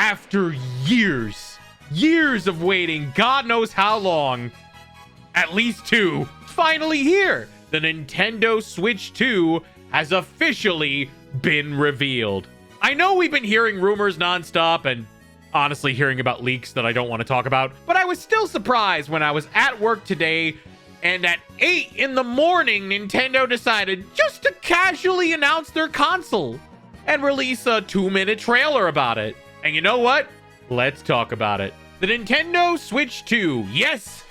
After years of waiting, God knows how long, at least 2, finally here. The Nintendo Switch 2 has officially been revealed. I know we've been hearing rumors nonstop and honestly hearing about leaks that I don't want to talk about, but I was still surprised when I was at work today and at 8 in the morning, Nintendo decided just to casually announce their console and release a 2-minute trailer about it. And you know what? Let's talk about it. The Nintendo Switch 2. Yes,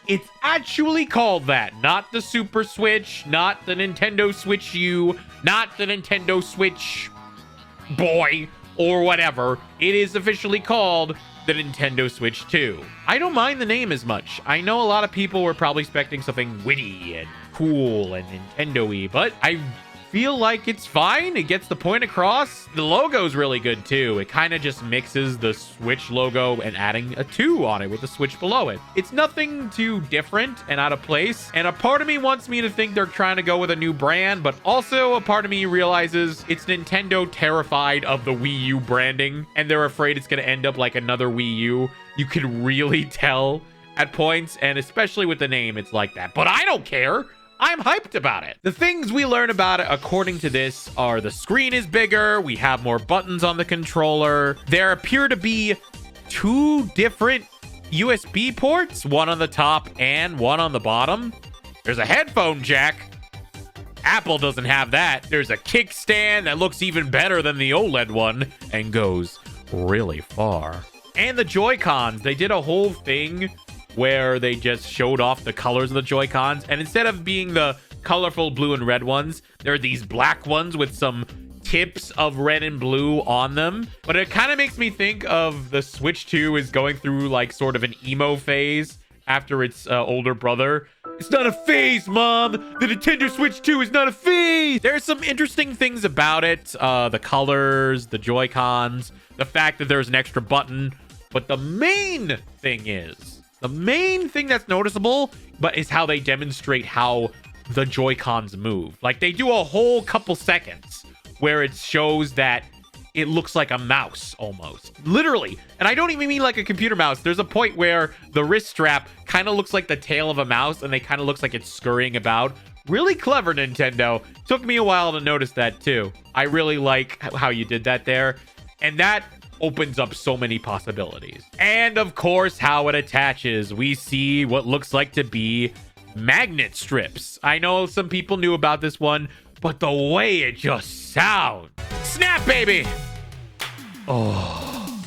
it's actually called that. Not the Super Switch, not the Nintendo Switch U, not the Nintendo Switch Boy, or whatever. It is officially called the Nintendo Switch 2. I don't mind the name as much. I know a lot of people were probably expecting something witty and cool and Nintendo-y, but I feel like it's fine. It gets the point across. The logo's really good too. It kind of just mixes the Switch logo and adding a 2 on it with the Switch below it. It's nothing too different and out of place. And a part of me wants me to think they're trying to go with a new brand, but also a part of me realizes it's Nintendo terrified of the Wii U branding and they're afraid it's going to end up like another Wii U. You can really tell at points, and especially with the name, it's like that. But I don't care. I'm hyped about it. The things we learn about it, according to this, are the screen is bigger, we have more buttons on the controller, there appear to be 2 different USB ports, one on the top and one on the bottom. There's a headphone jack. Apple doesn't have that. There's a kickstand that looks even better than the OLED one and goes really far. And the Joy-Cons, they did a whole thing where they just showed off the colors of the Joy-Cons, and instead of being the colorful blue and red ones, there are these black ones with some tips of red and blue on them. But it kind of makes me think of the Switch 2 is going through like sort of an emo phase after its older brother. It's not a phase, Mom! The Nintendo Switch 2 is not a phase! There's some interesting things about it. The colors, the Joy-Cons, the fact that there's an extra button. But the main thing that's noticeable, but is how they demonstrate how the Joy-Cons move. Like, they do a whole couple seconds where it shows that it looks like a mouse almost. Literally. And I don't even mean like a computer mouse. There's a point where the wrist strap kind of looks like the tail of a mouse and they kind of looks like it's scurrying about. Really clever, Nintendo. Took me a while to notice that too. I really like how you did that there. And that opens up so many possibilities. And of course, how it attaches. We see what looks like to be magnet strips. I know some people knew about this one, but the way it just sounds. Snap, baby! Oh,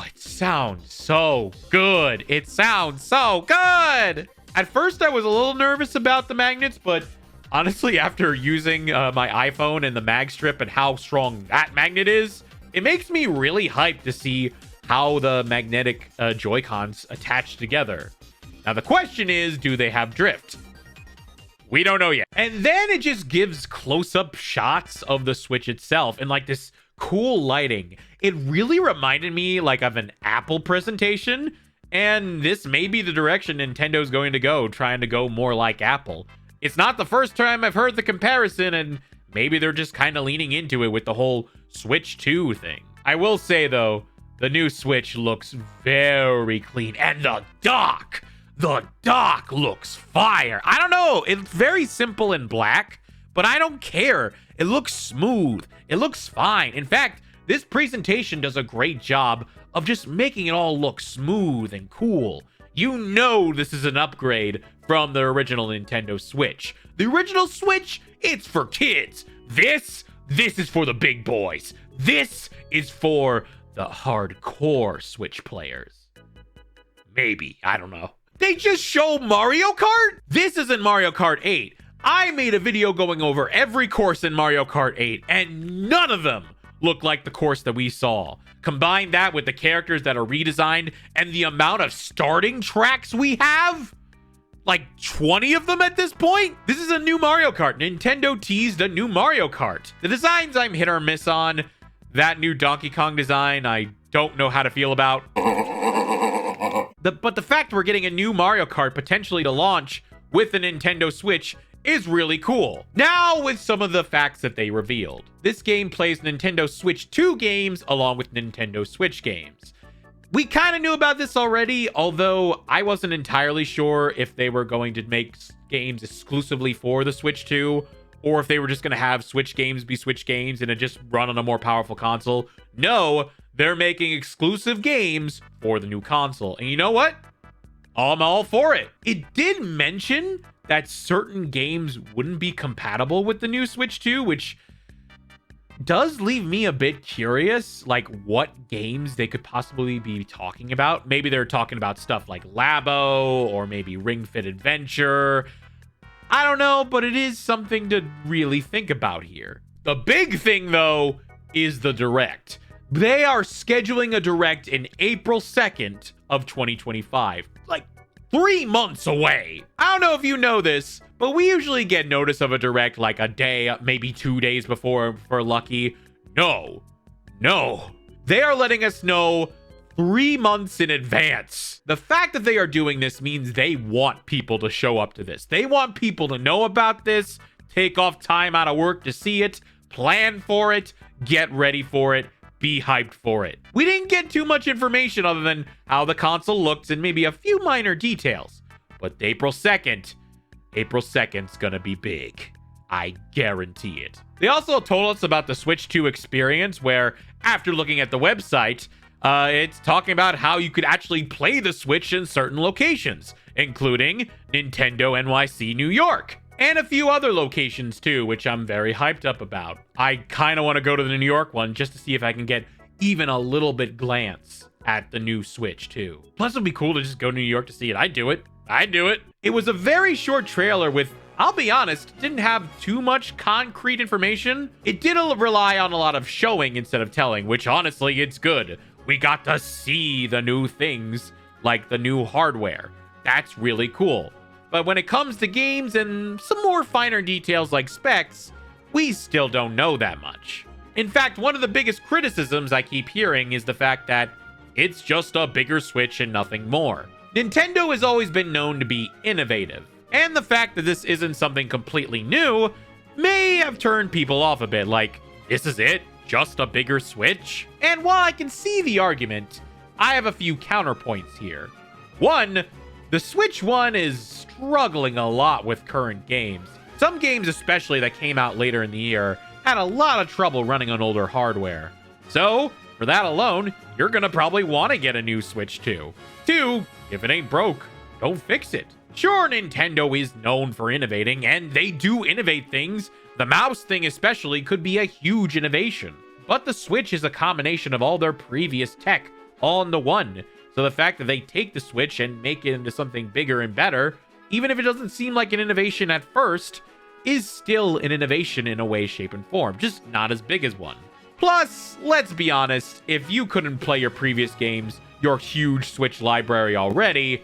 it sounds so good. It sounds so good. At first, I was a little nervous about the magnets, but honestly, after using my iPhone and the mag strip and how strong that magnet is, it makes me really hyped to see how the magnetic Joy-Cons attach together. Now, the question is, do they have drift? We don't know yet. And then it just gives close-up shots of the Switch itself and like this cool lighting. It really reminded me like of an Apple presentation, and this may be the direction Nintendo's going to go, trying to go more like Apple. It's not the first time I've heard the comparison, and maybe they're just kind of leaning into it with the whole Switch 2 thing. I will say, though, the new Switch looks very clean, and the dock looks fire. I don't know, it's very simple and black, but I don't care. It looks smooth. It looks fine. In fact, this presentation does a great job of just making it all look smooth and cool. You know this is an upgrade from the original Nintendo Switch. The original Switch, it's for kids. This is for the big boys. This is for the hardcore Switch players. Maybe, I don't know. They just show Mario Kart? This isn't Mario Kart 8. I made a video going over every course in Mario Kart 8, and none of them look like the course that we saw. Combine that with the characters that are redesigned and the amount of starting tracks we have, like 20 of them at this point. This is a new Mario Kart. Nintendo teased a new Mario Kart. The designs I'm hit or miss on. That new Donkey Kong design, I don't know how to feel about. But the fact we're getting a new Mario Kart potentially to launch with the Nintendo Switch is really cool. Now with some of the facts that they revealed. This game plays Nintendo Switch 2 games along with Nintendo Switch games. We kind of knew about this already, although I wasn't entirely sure if they were going to make games exclusively for the Switch 2, or if they were just going to have Switch games be Switch games and it just run on a more powerful console. No, they're making exclusive games for the new console. And you know what? I'm all for it. It did mention that certain games wouldn't be compatible with the new Switch 2, which does leave me a bit curious, like what games they could possibly be talking about. Maybe they're talking about stuff like Labo or maybe Ring Fit Adventure. I don't know, but it is something to really think about here. The big thing, though, is the Direct. They are scheduling a Direct in April 2nd of 2025. Like 3 months away. I don't know if you know this, but we usually get notice of a Direct like a day, maybe 2 days before if we're lucky. No. They are letting us know 3 months in advance. The fact that they are doing this means they want people to show up to this. They want people to know about this, take off time out of work to see it, plan for it, get ready for it, be hyped for it. We didn't get too much information other than how the console looks and maybe a few minor details. But April 2nd's gonna be big. I guarantee it. They also told us about the Switch 2 experience, where after looking at the website, it's talking about how you could actually play the Switch in certain locations, including Nintendo NYC New York, and a few other locations too, which I'm very hyped up about. I kind of want to go to the New York one just to see if I can get even a little bit glance at the new Switch too. Plus, it'd be cool to just go to New York to see it. I'd do it. It was a very short trailer with, I'll be honest, didn't have too much concrete information. It did rely on a lot of showing instead of telling, which honestly, it's good. We got to see the new things, like the new hardware. That's really cool. But when it comes to games and some more finer details like specs, we still don't know that much. In fact, one of the biggest criticisms I keep hearing is the fact that it's just a bigger Switch and nothing more. Nintendo has always been known to be innovative, and the fact that this isn't something completely new may have turned people off a bit, like, this is it? Just a bigger Switch? And while I can see the argument, I have a few counterpoints here. One, the Switch 1 is struggling a lot with current games. Some games especially that came out later in the year had a lot of trouble running on older hardware. So, for that alone, you're gonna probably want to get a new Switch 2. Two, if it ain't broke, don't fix it. Sure, Nintendo is known for innovating, and they do innovate things. The mouse thing especially could be a huge innovation. But the Switch is a combination of all their previous tech all into one. So the fact that they take the Switch and make it into something bigger and better, even if it doesn't seem like an innovation at first, is still an innovation in a way, shape, and form, just not as big as one. Plus, let's be honest, if you couldn't play your previous games, your huge Switch library already,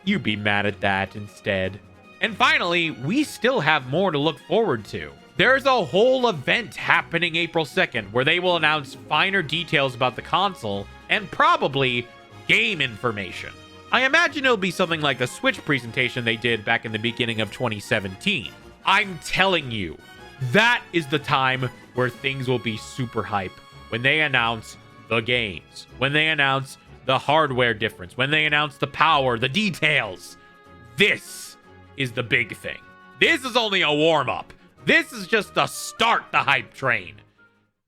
you'd be mad at that instead. And finally, we still have more to look forward to. There's a whole event happening April 2nd where they will announce finer details about the console and probably game information. I imagine it'll be something like the Switch presentation they did back in the beginning of 2017. I'm telling you, that is the time where things will be super hype. When they announce the games, when they announce the hardware difference, when they announce the power, the details. This is the big thing. This is only a warm-up. This is just to start the hype train.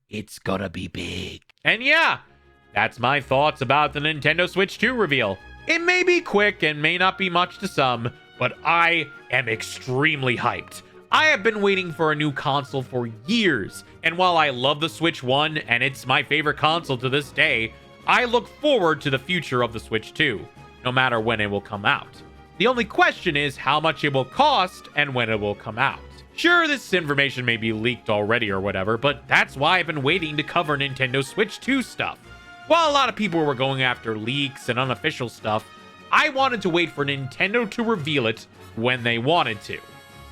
It's gonna be big. And yeah, that's my thoughts about the Nintendo Switch 2 reveal. It may be quick and may not be much to some, but I am extremely hyped. I have been waiting for a new console for years, and while I love the Switch 1 and it's my favorite console to this day, I look forward to the future of the Switch 2, no matter when it will come out. The only question is how much it will cost and when it will come out. Sure, this information may be leaked already or whatever, but that's why I've been waiting to cover Nintendo Switch 2 stuff. While a lot of people were going after leaks and unofficial stuff, I wanted to wait for Nintendo to reveal it when they wanted to.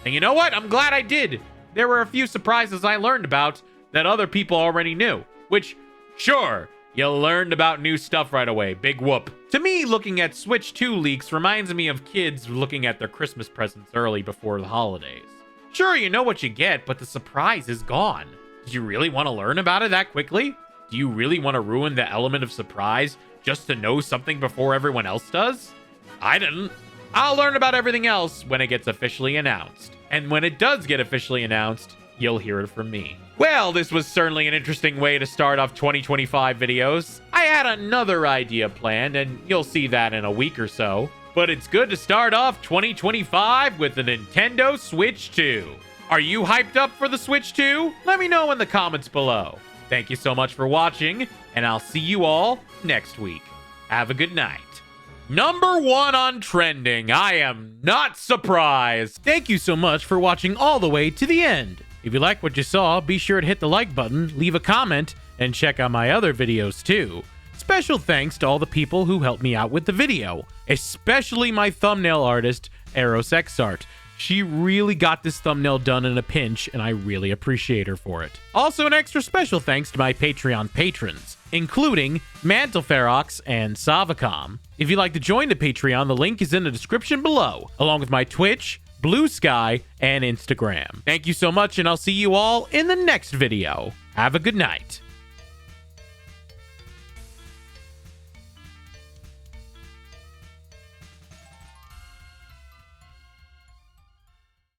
And you know what? I'm glad I did. There were a few surprises I learned about that other people already knew, which, sure, you learned about new stuff right away. Big whoop. To me, looking at Switch 2 leaks reminds me of kids looking at their Christmas presents early before the holidays. Sure, you know what you get, but the surprise is gone. Do you really want to learn about it that quickly? Do you really want to ruin the element of surprise just to know something before everyone else does? I didn't. I'll learn about everything else when it gets officially announced. And when it does get officially announced, you'll hear it from me. Well, this was certainly an interesting way to start off 2025 videos. I had another idea planned, and you'll see that in a week or so. But it's good to start off 2025 with the Nintendo Switch 2. Are you hyped up for the Switch 2? Let me know in the comments below. Thank you so much for watching, and I'll see you all next week. Have a good night. Number 1 on trending. I am not surprised. Thank you so much for watching all the way to the end. If you like what you saw, be sure to hit the like button, leave a comment, and check out my other videos too. Special thanks to all the people who helped me out with the video, especially my thumbnail artist, ErosXArt. She really got this thumbnail done in a pinch, and I really appreciate her for it. Also, an extra special thanks to my Patreon patrons, including Mantelferox and Savacom. If you'd like to join the Patreon, the link is in the description below, along with my Twitch, Blue Sky, and Instagram. Thank you so much, and I'll see you all in the next video. Have a good night.